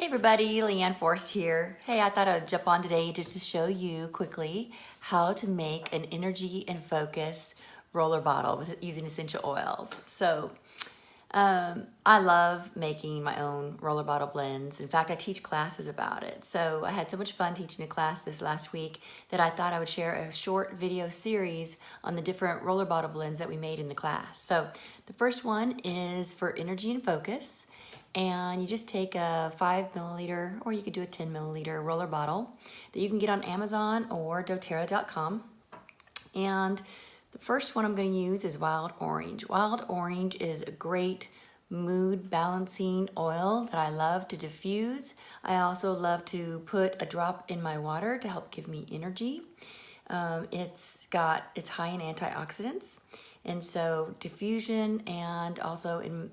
Hey everybody, Leann Forst here. Hey, I thought I'd jump on today just to show you quickly how to make an energy and focus roller bottle with using essential oils. I love making my own roller bottle blends. In fact, I teach classes about it. So I had so much fun teaching a class this last week that I thought I would share a short video series on the different roller bottle blends that we made in the class. So the first one is for energy and focus. And you just take a 5 milliliter, or you could do a 10 milliliter roller bottle that you can get on Amazon or doTERRA.com. And the first one I'm going to use is Wild Orange. Wild Orange is a great mood balancing oil that I love to diffuse. I also love to put a drop in my water to help give me energy. It's high in antioxidants, and so diffusion and also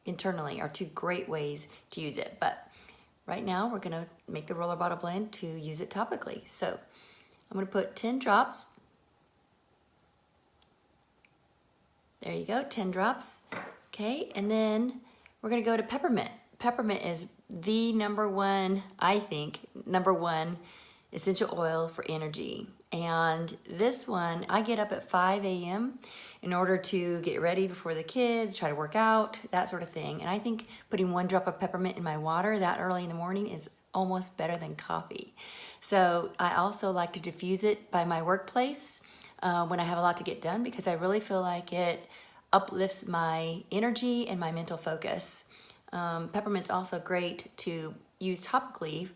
internally are two great ways to use it. But right now we're gonna make the roller bottle blend to use it topically. So I'm gonna put 10 drops. There you go, 10 drops. Okay, and then we're gonna go to peppermint. Peppermint is the number one essential oil for energy. And this one, I get up at 5 a.m. in order to get ready before the kids, try to work out, that sort of thing. And I think putting 1 drop of peppermint in my water that early in the morning is almost better than coffee. So I also like to diffuse it by my workplace when I have a lot to get done, because I really feel like it uplifts my energy and my mental focus. Peppermint's also great to use topically.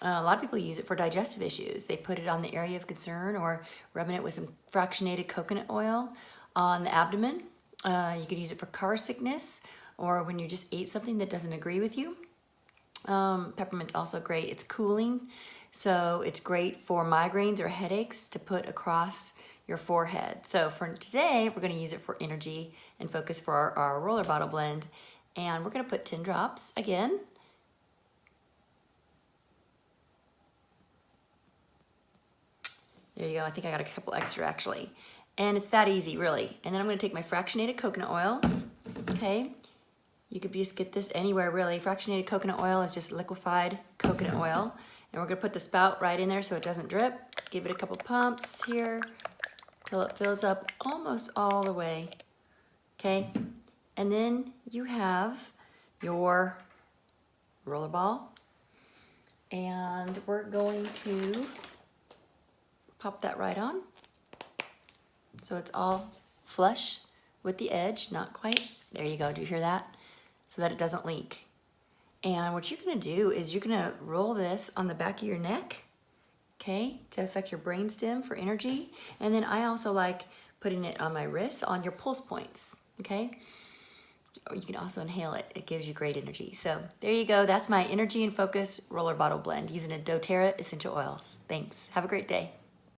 A lot of people use it for digestive issues. They put it on the area of concern or rubbing it with some fractionated coconut oil on the abdomen. You could use it for car sickness or when you just ate something that doesn't agree with you. Peppermint's also great. It's cooling, so it's great for migraines or headaches to put across your forehead. So for today, we're going to use it for energy and focus for our roller bottle blend. And we're going to put 10 drops again. There you go. I think I got a couple extra actually. And it's that easy, really. And then I'm going to take my fractionated coconut oil. Okay. You could just get this anywhere, really. Fractionated coconut oil is just liquefied coconut oil. And we're going to put the spout right in there so it doesn't drip. Give it a couple pumps here till it fills up almost all the way. Okay. And then you have your roller ball. And we're going to pop that right on. So it's all flush with the edge, not quite. There you go, do you hear that? So that it doesn't leak. And what you're gonna do is you're gonna roll this on the back of your neck, okay, to affect your brainstem for energy. And then I also like putting it on my wrist, on your pulse points, okay? Or you can also inhale it. It gives you great energy. So there you go. That's my energy and focus roller bottle blend using a doTERRA essential oils. Thanks. Have a great day.